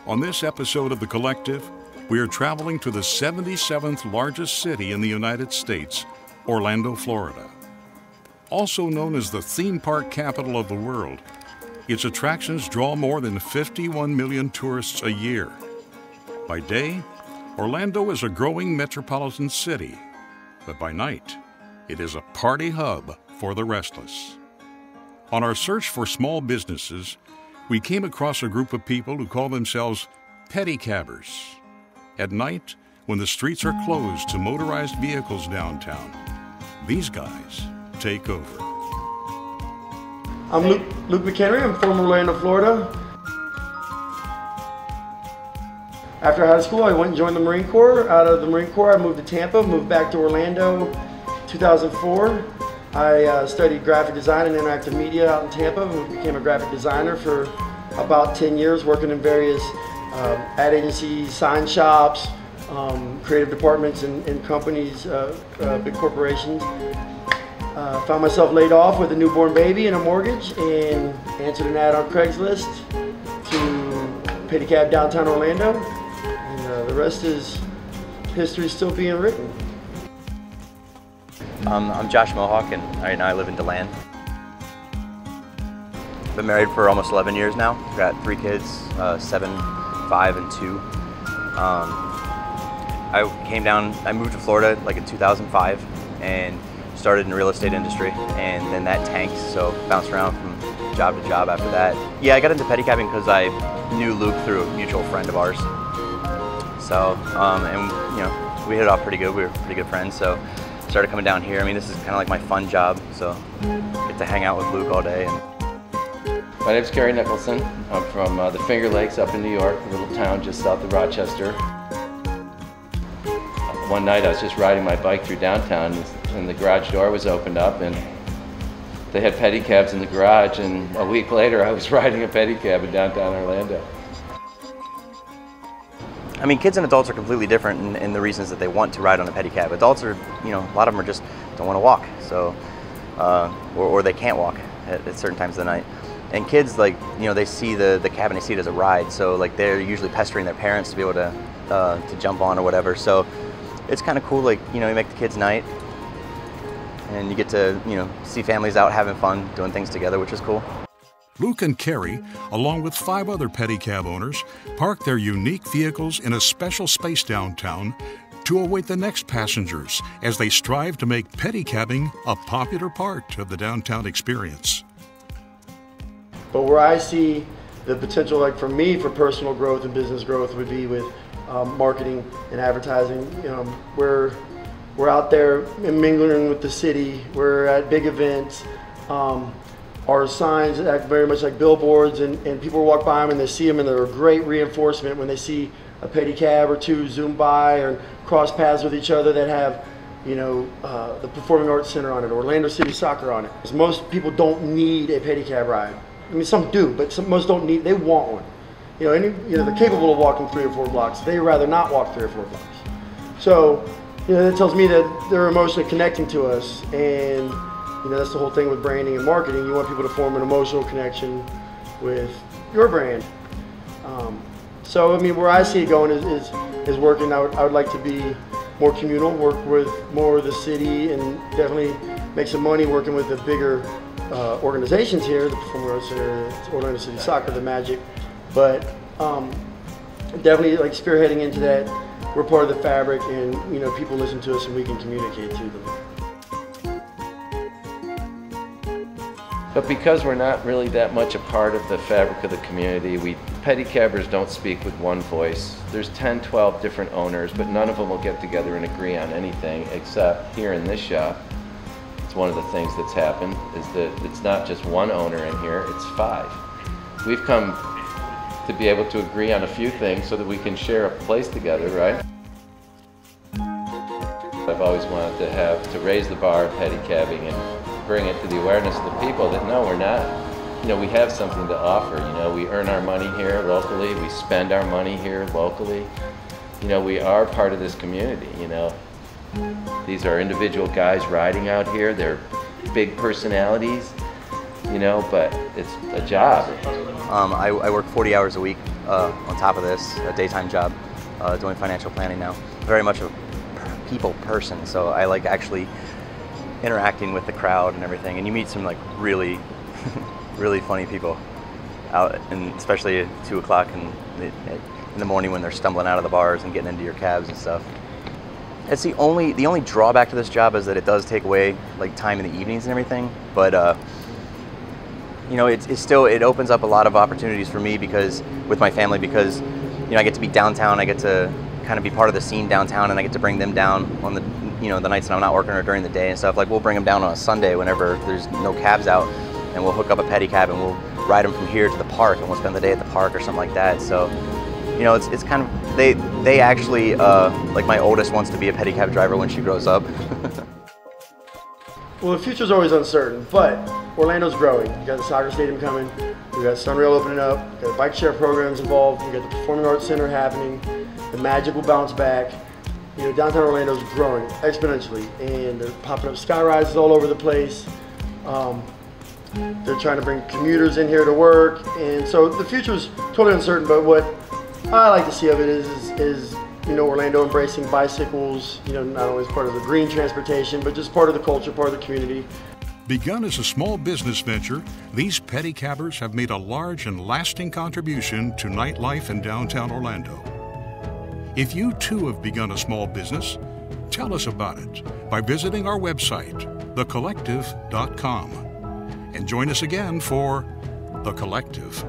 On this episode of The Collective, we are traveling to the 77th largest city in the United States, Orlando, Florida. Also known as the theme park capital of the world, its attractions draw more than 51 million tourists a year. By day, Orlando is a growing metropolitan city, but by night, it is a party hub for the restless. On our search for small businesses, we came across a group of people who call themselves pedicabbers. At night, when the streets are closed to motorized vehicles downtown, these guys take over. I'm Luke McHenry. I'm from Orlando, Florida. After high school, I went and joined the Marine Corps. Out of the Marine Corps, I moved to Tampa, moved back to Orlando 2004. I studied graphic design and interactive media out in Tampa and became a graphic designer for about 10 years, working in various ad agencies, sign shops, creative departments in companies, big corporations. Found myself laid off with a newborn baby and a mortgage and answered an ad on Craigslist to pedicab downtown Orlando. And the rest is history still being written. I'm Josh Mohawk, and right now I live in DeLand. Been married for almost 11 years now. Got 3 kids, 7, 5, and 2. I moved to Florida like in 2005 and started in the real estate industry, and then that tanked, so bounced around from job to job after that. Yeah, I got into pedicabbing because I knew Luke through a mutual friend of ours. So, and you know, we hit it off pretty good. We were pretty good friends, so started coming down here. I mean, this is kind of like my fun job, so get to hang out with Luke all day. My name's Gary Nicholson. I'm from the Finger Lakes up in New York, a little town just south of Rochester. One night I was just riding my bike through downtown and the garage door was opened up and they had pedicabs in the garage, and a week later I was riding a pedicab in downtown Orlando. I mean, kids and adults are completely different in the reasons that they want to ride on a pedicab. Adults are, you know, a lot of them are just don't want to walk, so or they can't walk at certain times of the night. And kids, like, you know, they see the cab and they see it as a ride, so like they're usually pestering their parents to be able to jump on or whatever. So it's kind of cool, like, you know, you make the kids' night, and you get to, you know, see families out having fun, doing things together, which is cool. Luke and Carrie, along with 5 other pedicab owners, park their unique vehicles in a special space downtown to await the next passengers as they strive to make pedicabbing a popular part of the downtown experience. But where I see the potential, like for me, for personal growth and business growth would be with marketing and advertising. We're out there mingling with the city. We're at big events. Our signs act very much like billboards, and people walk by them and they see them, and they're a great reinforcement when they see a pedicab or 2 zoom by or cross paths with each other that have, you know, the Performing Arts Center on it, Orlando City Soccer on it. Because most people don't need a pedicab ride. I mean, some do, but most don't need. They want one. You know, they're capable of walking 3 or 4 blocks. They'd rather not walk 3 or 4 blocks. So, you know, that tells me that they're emotionally connecting to us, and you know, that's the whole thing with branding and marketing. You want people to form an emotional connection with your brand. So, I mean, where I see it going is working. I would like to be more communal, work with more of the city, and definitely make some money working with the bigger organizations here, the Performing Arts Center, Orlando City Soccer, the Magic. But definitely, like, spearheading into that, we're part of the fabric, and you know, people listen to us and we can communicate to them. But because we're not really that much a part of the fabric of the community, pedicabbers don't speak with one voice. There's 10, 12 different owners, but none of them will get together and agree on anything, except here in this shop. It's one of the things that's happened, is that it's not just one owner in here, it's 5. We've come to be able to agree on a few things so that we can share a place together, right? I've always wanted to raise the bar of pedicabbing and bring it to the awareness of the people that no, we're not, you know, we have something to offer. You know, we earn our money here locally, we spend our money here locally. You know, we are part of this community, you know. These are individual guys riding out here, they're big personalities, you know, but it's a job. I work 40 hours a week on top of this, a daytime job, doing financial planning now. Very much a people person, so I like actually interacting with the crowd and everything, and you meet some like really really funny people out, and especially at 2 o'clock in the morning when they're stumbling out of the bars and getting into your cabs and stuff. It's the only drawback to this job is that it does take away like time in the evenings and everything, but you know, it opens up a lot of opportunities for me because with my family, because you know, I get to be downtown, I get to kind of be part of the scene downtown, and I get to bring them down on the, you know, the nights that I'm not working or during the day and stuff. Like we'll bring them down on a Sunday whenever there's no cabs out, and we'll hook up a pedicab and we'll ride them from here to the park, and we'll spend the day at the park or something like that. So, you know, it's kind of, they actually, like my oldest wants to be a pedicab driver when she grows up. Well, the future's always uncertain, but Orlando's growing. You got the soccer stadium coming, we got Sunrail opening up, we got the bike share programs involved, we got the Performing Arts Center happening, the Magic will bounce back. You know, downtown Orlando's growing exponentially, and they're popping up sky rises all over the place. They're trying to bring commuters in here to work, and so the future's totally uncertain, but what I like to see of it is you know, Orlando embracing bicycles, you know, not only as part of the green transportation, but just part of the culture, part of the community. Begun as a small business venture, these pedicabbers have made a large and lasting contribution to nightlife in downtown Orlando. If you too have begun a small business, tell us about it by visiting our website, thecollective.com, and join us again for The Collective.